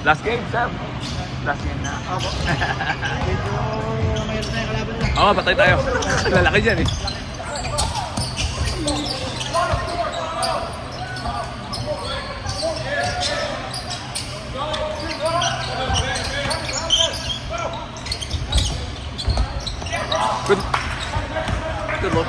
Last game, sir. Last game na. Opo. Medyo mayroon na yung kalaban nila. Oo, patay tayo. Lalaki dyan eh. Good. Good look.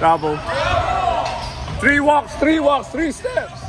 Trouble. 3 walks, 3 steps.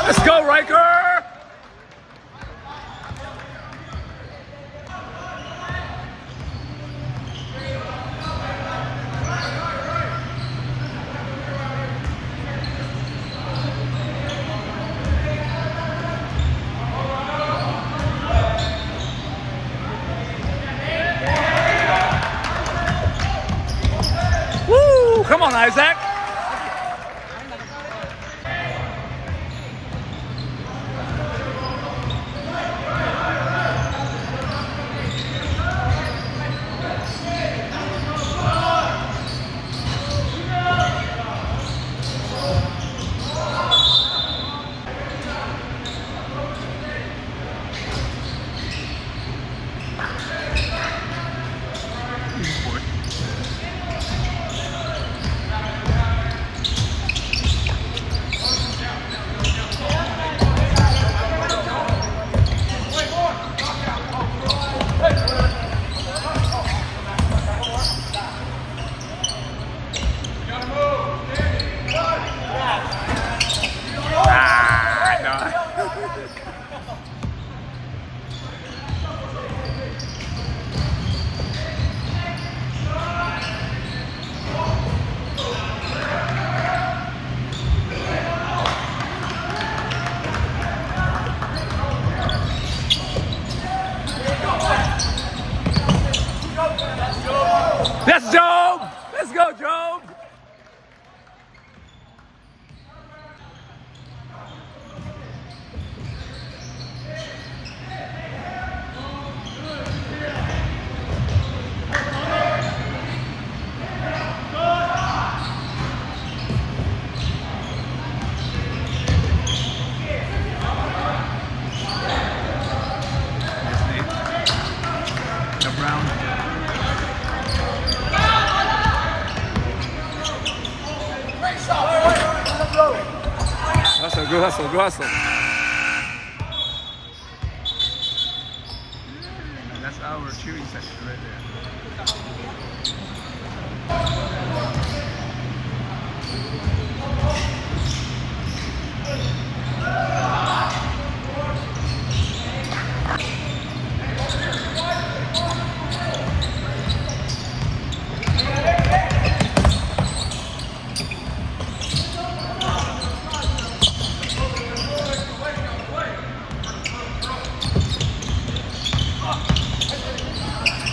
Let's go, Riker! Woo! Come on, Isaac! That's Job! Let's go, Job! Brown. Hustle, good hustle, good hustle. That's our cheering section right there.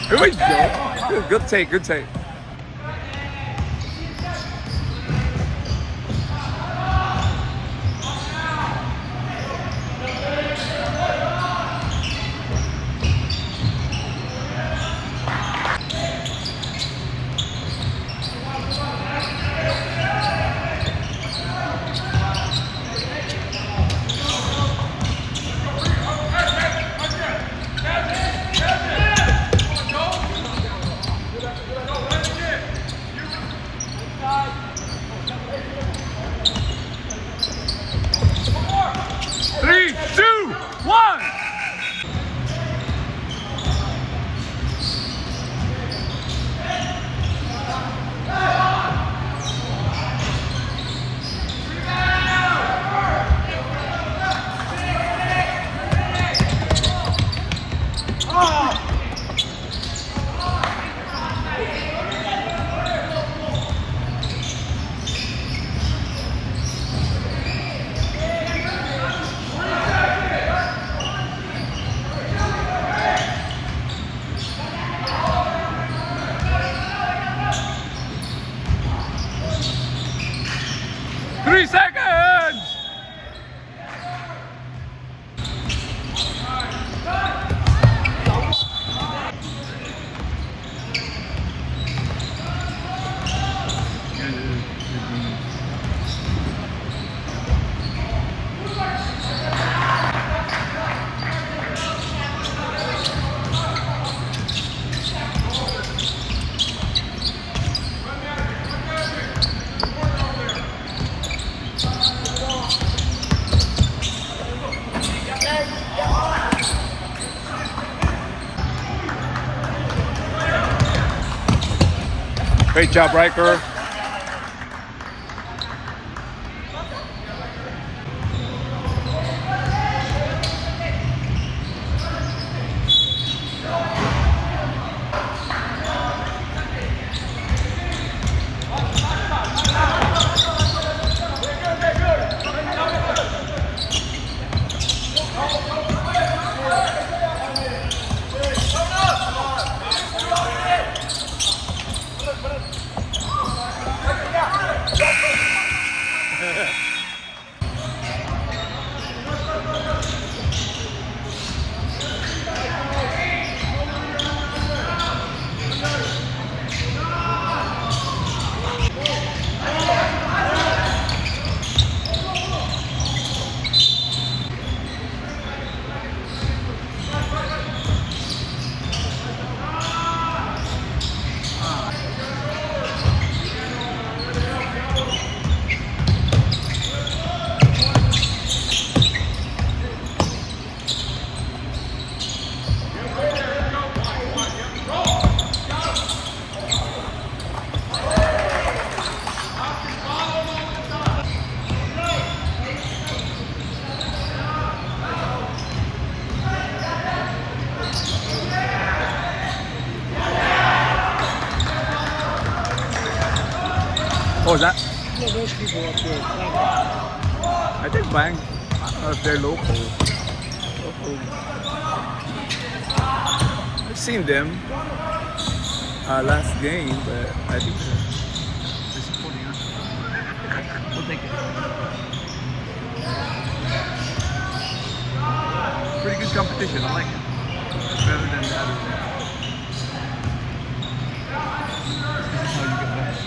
Here we go. Good take, good take. Three, two, one. Three seconds. Great job, Riker. What was that? Yeah, those people up there. I think Bang. I don't know if they're local. I've seen them. last game, but I think Disappointing, huh? We'll take it. Pretty good competition. I like it. Better than the other. This is how you get better.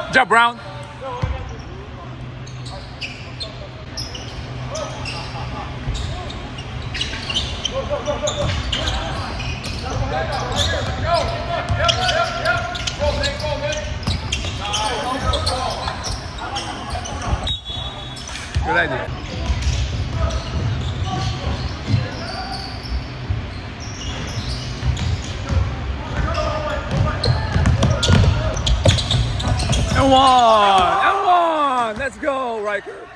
Good job, Brown. Good idea. And one. Let's go, Riker.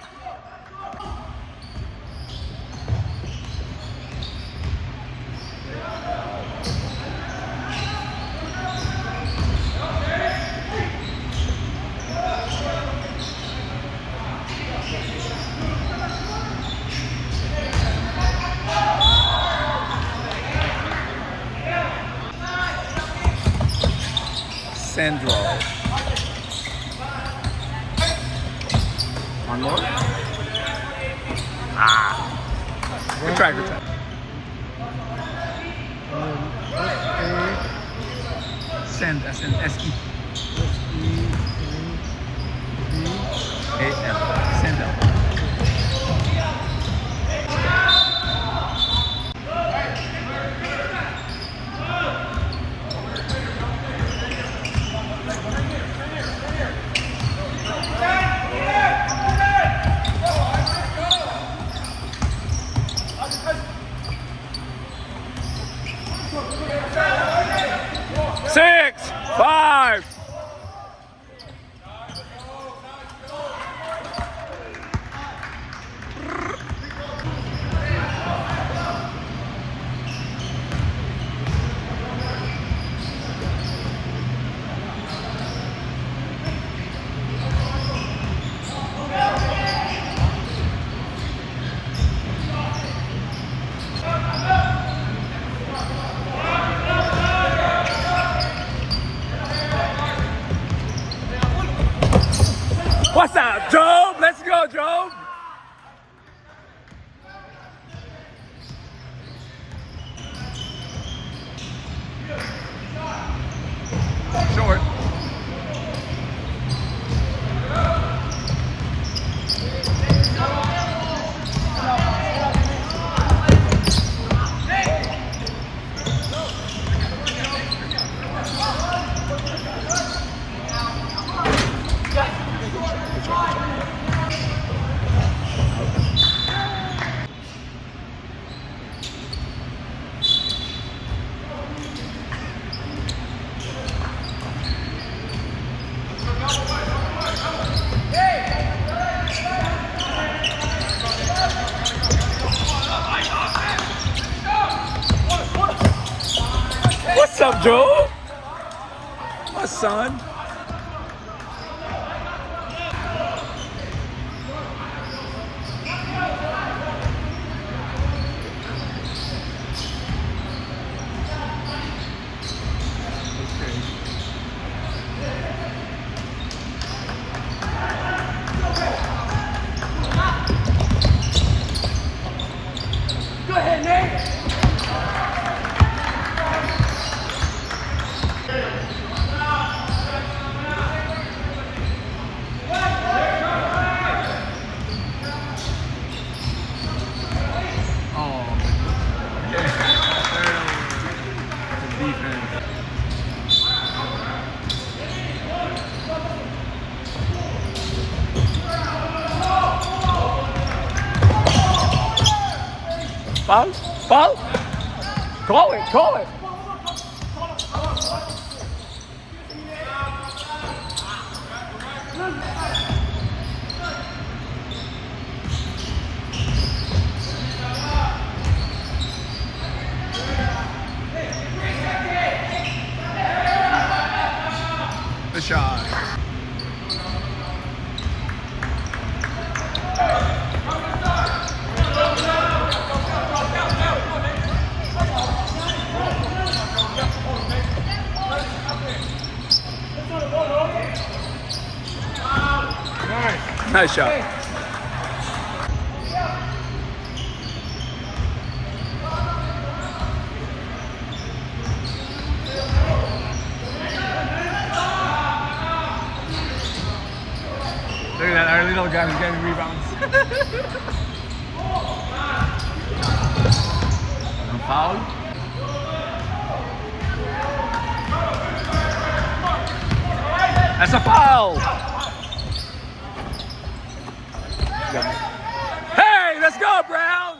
Sandro. One more. Good try, good try. Send, S-E. A-L. Sandel. Six, 5. What's up, Job? Let's go, Job. Short. up, Joe? My son. Foul? Foul? Call it, call it. The shot. Nice shot. Look at that, our little guy is getting rebounds. No foul. That's a foul. Hey, let's go, Brown.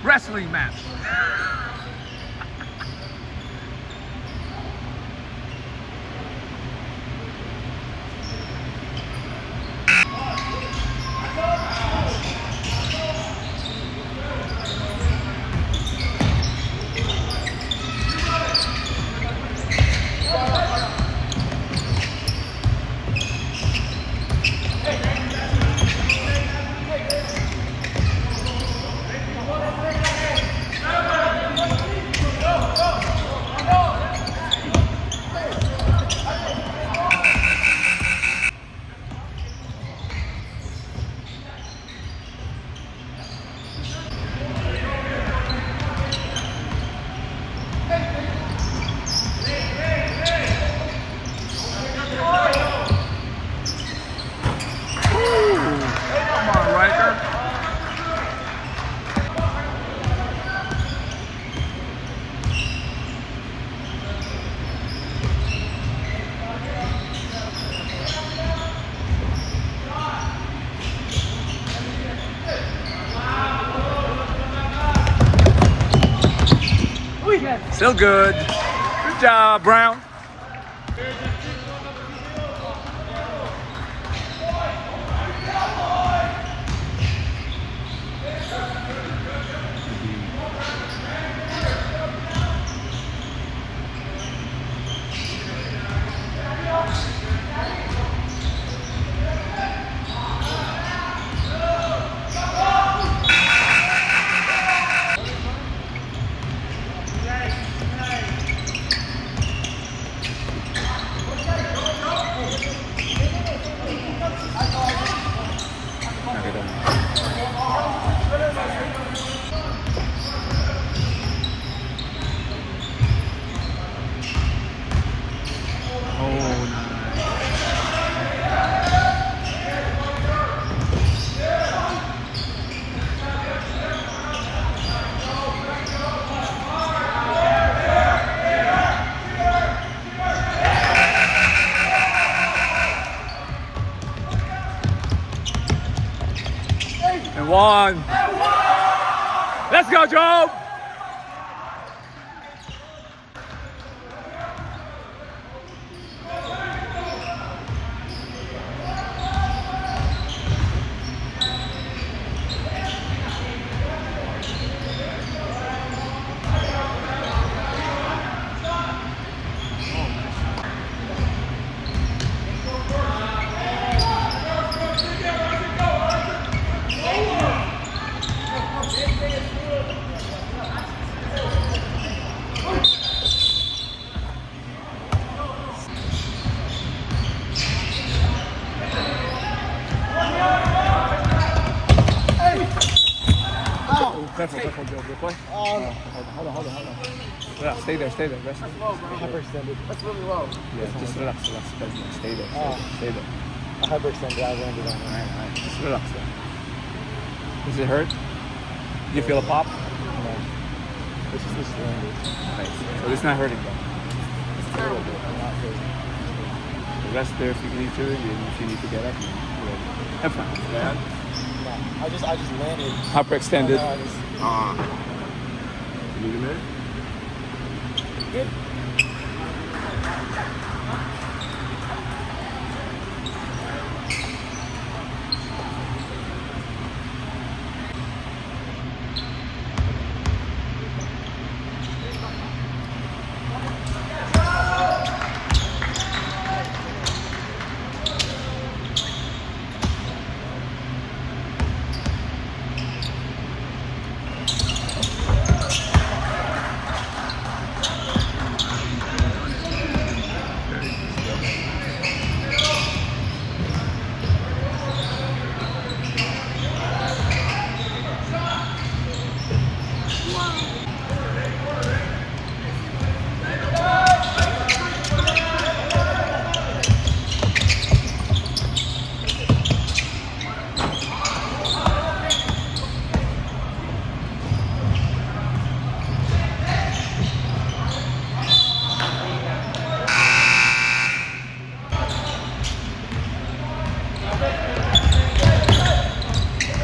Wrestling match. Still good. Good job, Brown. Nakita mo. Oh, nice. And one. Let's go, Joe. Careful, Joe. Good play. Hold on. Relax. Stay there. Rest. Hyperextended. That's really low. Yeah, just relax. Stay there. Stay there. I hyperextended. I landed on it. Alright. Just relax. Does it hurt? Do you feel a pop? No. This landed. Nice. So it's not hurting though. It's a little bit. Not good. Rest there if you need to. If you need to get up, have fun. Yeah. No. I just landed. Hyperextended. I just- You need a minute? Good.